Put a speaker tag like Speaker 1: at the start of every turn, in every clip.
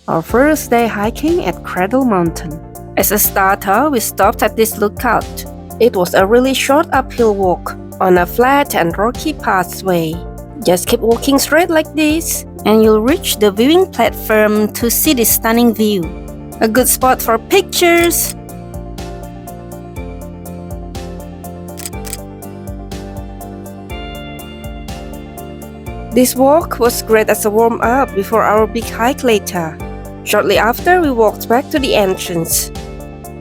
Speaker 1: Our first day hiking at Cradle Mountain. As a starter, we stopped at this lookout. It was a really short uphill walk on a flat and rocky pathway. Just keep walking straight like this, and you'll reach the viewing platform to see this stunning view. A good spot for pictures. This walk was great as a warm-up before our big hike later. Shortly after, we walked back to the entrance.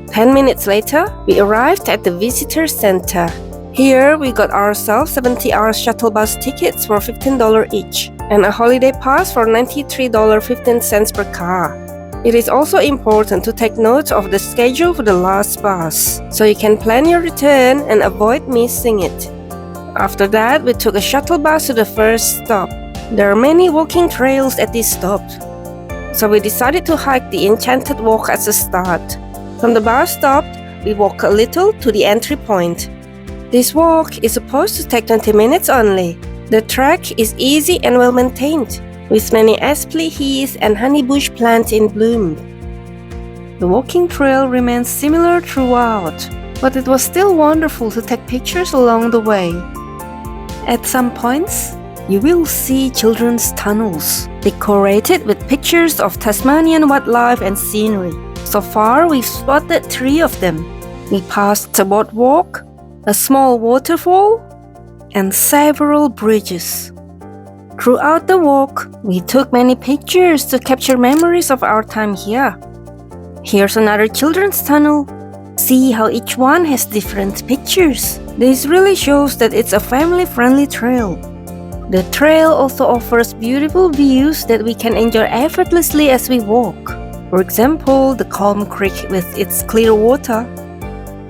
Speaker 1: 10 minutes later, we arrived at the visitor center. Here, we got ourselves 70-hour shuttle bus tickets for $15 each and a holiday pass for $93.15 per car. It is also important to take note of the schedule for the last bus, so you can plan your return and avoid missing it. After that, we took a shuttle bus to the first stop. There are many walking trails at this stop, so we decided to hike the Enchanted Walk as a start. From the bus stop, we walk a little to the entry point. This walk is supposed to take 20 minutes only. The track is easy and well maintained, with many aspley heath and honeybush plants in bloom. The walking trail remains similar throughout, but it was still wonderful to take pictures along the way. At some points, you will see children's tunnels, decorated with pictures of Tasmanian wildlife and scenery. So far, we've spotted 3 of them. We passed a boardwalk, a small waterfall, and several bridges. Throughout the walk, we took many pictures to capture memories of our time here. Here's another children's tunnel. See how each one has different pictures. This really shows that it's a family-friendly trail. The trail also offers beautiful views that we can enjoy effortlessly as we walk. For example, the calm creek with its clear water,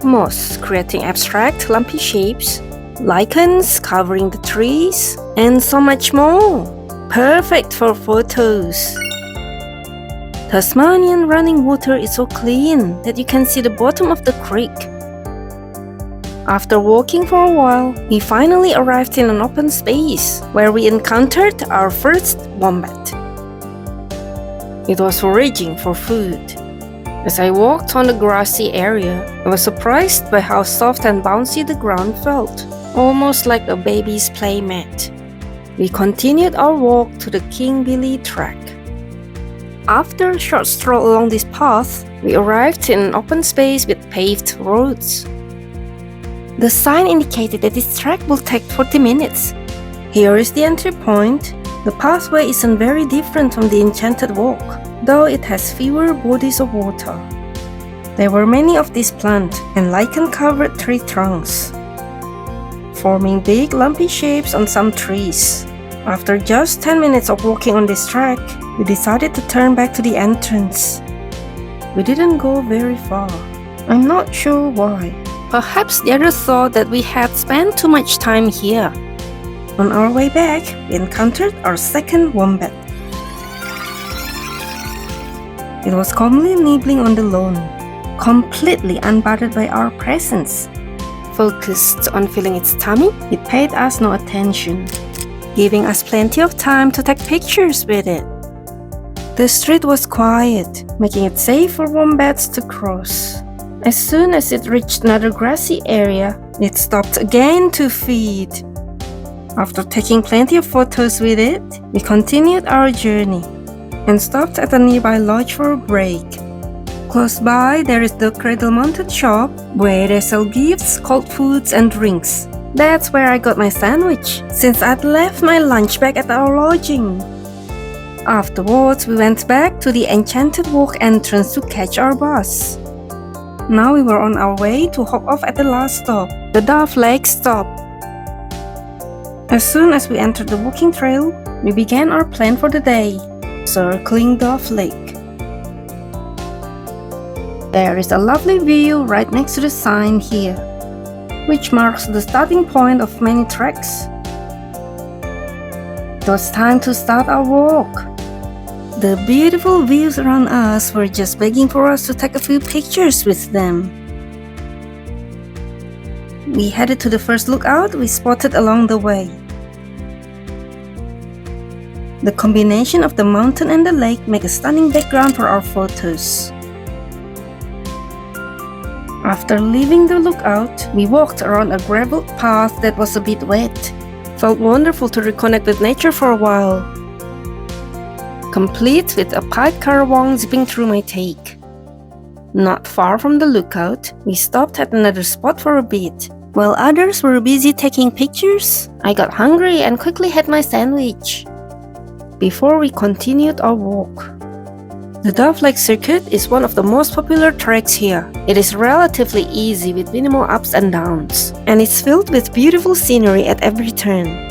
Speaker 1: moss creating abstract lumpy shapes, lichens covering the trees, and so much more. Perfect for photos. Tasmanian running water is so clean that you can see the bottom of the creek. After walking for a while, we finally arrived in an open space where we encountered our first wombat. It was foraging for food. As I walked on the grassy area, I was surprised by how soft and bouncy the ground felt, almost like a baby's play mat. We continued our walk to the King Billy track. After a short stroll along this path, we arrived in an open space with paved roads. The sign indicated that this track will take 40 minutes. Here is the entry point. The pathway isn't very different from the Enchanted Walk, though it has fewer bodies of water. There were many of these plant and lichen-covered tree trunks, forming big lumpy shapes on some trees. After just 10 minutes of walking on this track, we decided to turn back to the entrance. We didn't go very far. I'm not sure why. Perhaps the others thought that we had spent too much time here. On our way back, we encountered our second wombat. It was calmly nibbling on the lawn, completely unbothered by our presence. Focused on filling its tummy, it paid us no attention, giving us plenty of time to take pictures with it. The street was quiet, making it safe for wombats to cross. As soon as it reached another grassy area, it stopped again to feed. After taking plenty of photos with it, we continued our journey and stopped at a nearby lodge for a break. Close by, there is the Cradle Mountain shop where they sell gifts, cold foods, and drinks. That's where I got my sandwich, since I'd left my lunch bag at our lodging. Afterwards, we went back to the Enchanted Walk entrance to catch our bus. Now we were on our way to hop off at the last stop, the Dve Leg stop. As soon as we entered the walking trail, we began our plan for the day, circling Dve Lake. There is a lovely view right next to the sign here, which marks the starting point of many treks. It was time to start our walk. The beautiful views around us were just begging for us to take a few pictures with them. we headed to the first lookout we spotted along the way. The combination of the mountain and the lake make a stunning background for our photos. After leaving the lookout, we walked around a gravel path that was a bit wet. Felt wonderful to reconnect with nature for a while. Complete with a pied currawong zipping through my take. Not far from the lookout, we stopped at another spot for a bit. While others were busy taking pictures, I got hungry and quickly had my sandwich before we continued our walk. The Dve Leg Circuit is one of the most popular treks here. It is relatively easy with minimal ups and downs, and it's filled with beautiful scenery at every turn.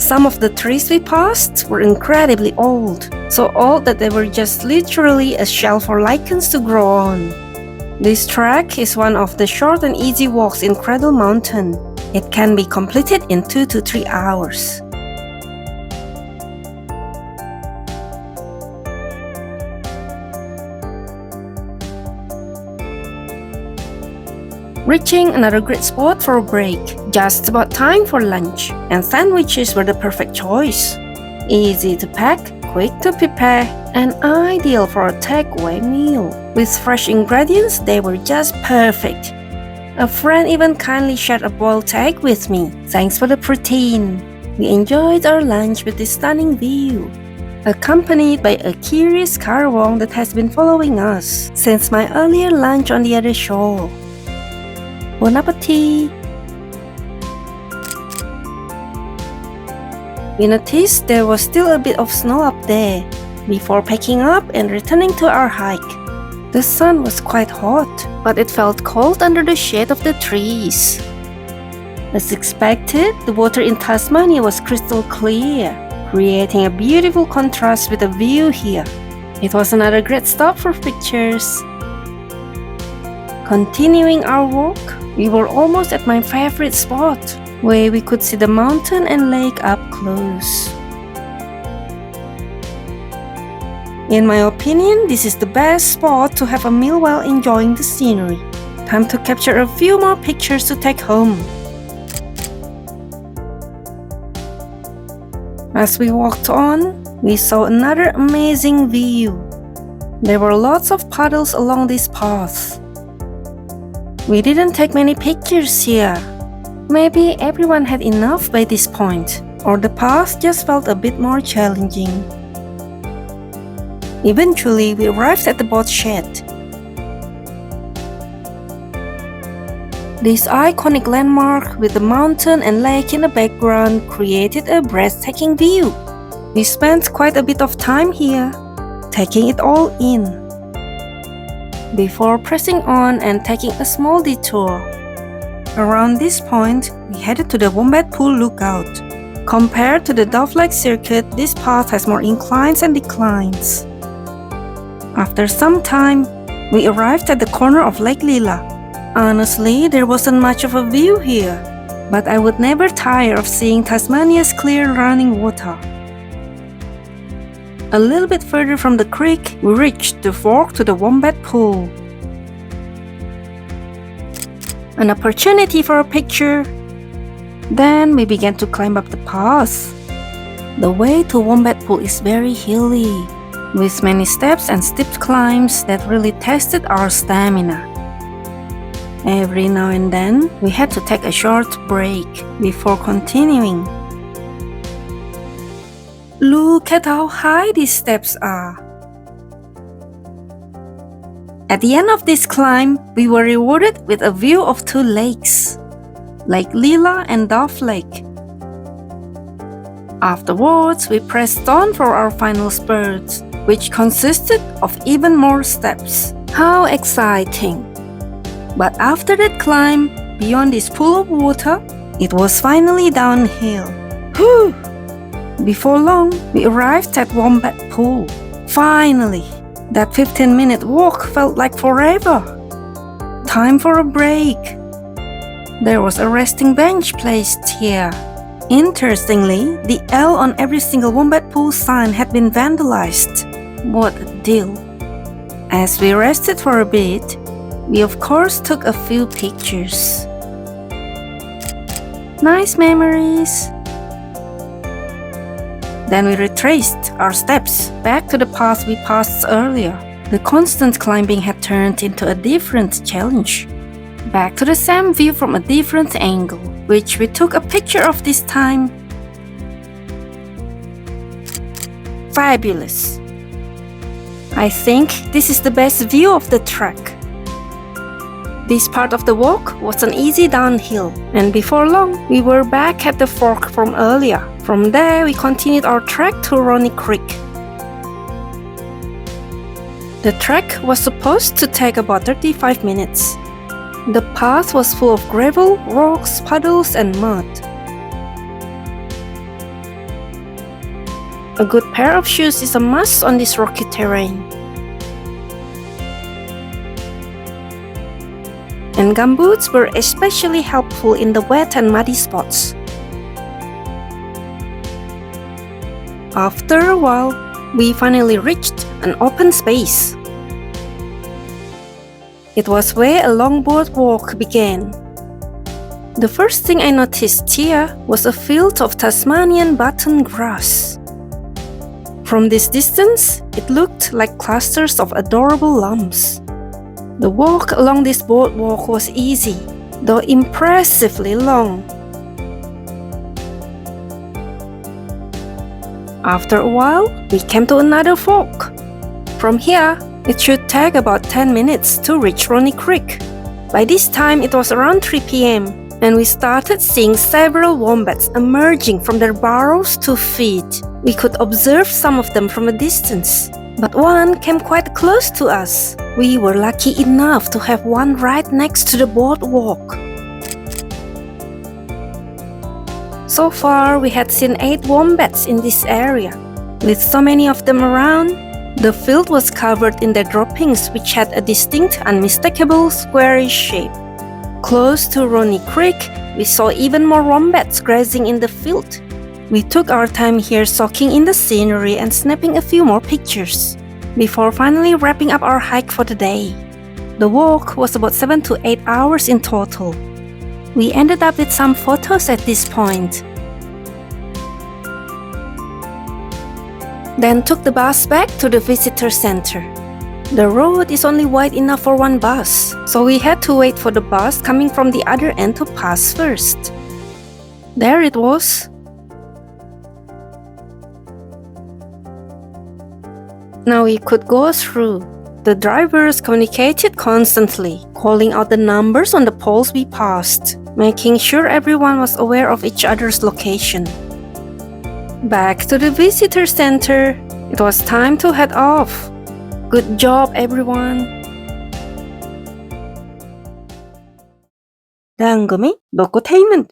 Speaker 1: Some of the trees we passed were incredibly old, so old that they were just literally a shell for lichens to grow on. This trek is one of the short and easy walks in Cradle Mountain. It can be completed in 2 to 3 hours. Reaching another great spot for a break. Just about time for lunch, and sandwiches were the perfect choice. Easy to pack, quick to prepare, and ideal for a takeaway meal. With fresh ingredients, they were just perfect. A friend even kindly shared a boiled egg with me. Thanks for the protein. We enjoyed our lunch with this stunning view, accompanied by a curious currawong that has been following us since my earlier lunch on the other shore. Bon appetit! We noticed there was still a bit of snow up there before packing up and returning to our hike. The sun was quite hot, but it felt cold under the shade of the trees. As expected, the water in Tasmania was crystal clear, creating a beautiful contrast with the view here. It was another great stop for pictures. Continuing our walk, we were almost at my favorite spot, where we could see the mountain and lake up close. In my opinion, this is the best spot to have a meal while enjoying the scenery. Time to capture a few more pictures to take home. As we walked on, we saw another amazing view. There were lots of puddles along this path. We didn't take many pictures here. Maybe everyone had enough by this point, or the path just felt a bit more challenging. Eventually, we arrived at the Boshed. This iconic landmark with the mountain and lake in the background created a breathtaking view. We spent quite a bit of time here, taking it all in, before pressing on and taking a small detour. Around this point, we headed to the Womet Pool lookout. Compared to the Dve Leg Circuit, this path has more inclines and declines. After some time, we arrived at the corner of Lake Lila. Honestly, there wasn't much of a view here, but I would never tire of seeing Tasmania's clear running water. A little bit further from the creek, we reached the fork to the Womet Pool. An opportunity for a picture. Then we began to climb up the path. The way to Womet Pool is very hilly, with many steps and steep climbs that really tested our stamina. Every now and then, we had to take a short break before continuing. Look at how high these steps are. At the end of this climb, we were rewarded with a view of 2 lakes, Lake Lila and Dve Lake. Afterwards, we pressed on for our final spurt, which consisted of even more steps. How exciting! But after that climb, beyond this pool of water, it was finally downhill. Whew! Before long, we arrived at Womet Pool. Finally! That 15-minute walk felt like forever. Time for a break. There was a resting bench placed here. Interestingly, the L on every single Womet Pool sign had been vandalized. What a deal. As we rested for a bit, we of course took a few pictures. nice memories. Then we retraced our steps back to the path we passed earlier. The constant climbing had turned into a different challenge. Back to the same view from a different angle, which we took a picture of this time. Fabulous! I think this is the best view of the trek. This part of the walk was an easy downhill, and before long, we were back at the fork from earlier. From there, we continued our trek to Rony Creek. The trek was supposed to take about 35 minutes. The path was full of gravel, rocks, puddles, and mud. A good pair of shoes is a must on this rocky terrain. And gumboots were especially helpful in the wet and muddy spots. After a while, we finally reached an open space. It was where a long boardwalk began. The first thing I noticed here was a field of Tasmanian button grass. From this distance, it looked like clusters of adorable lambs. The walk along this boardwalk was easy, though impressively long. After a while, we came to another fork. From here, it should take about 10 minutes to reach Rony Creek. By this time, it was around 3 p.m., and we started seeing several wombats emerging from their burrows to feed. We could observe some of them from a distance, but one came quite close to us. We were lucky enough to have one right next to the boardwalk. So far, we had seen 8 wombats in this area. With so many of them around, the field was covered in their droppings, which had a distinct, unmistakable squarish shape. Close to Rony Creek, we saw even more wombats grazing in the field. We took our time here soaking in the scenery and snapping a few more pictures, before finally wrapping up our hike for the day. The walk was about 7 to 8 hours in total. We ended up with some photos at this point. Then took the bus back to the visitor center. The road is only wide enough for one bus, so we had to wait for the bus coming from the other end to pass first. There it was. Now we could go through. The drivers communicated constantly, calling out the numbers on the poles we passed, making sure everyone was aware of each other's location. Back to the visitor center. It was time to head off. Good job, everyone.
Speaker 2: 다음 금이 𝘾𝙧𝙘𝙠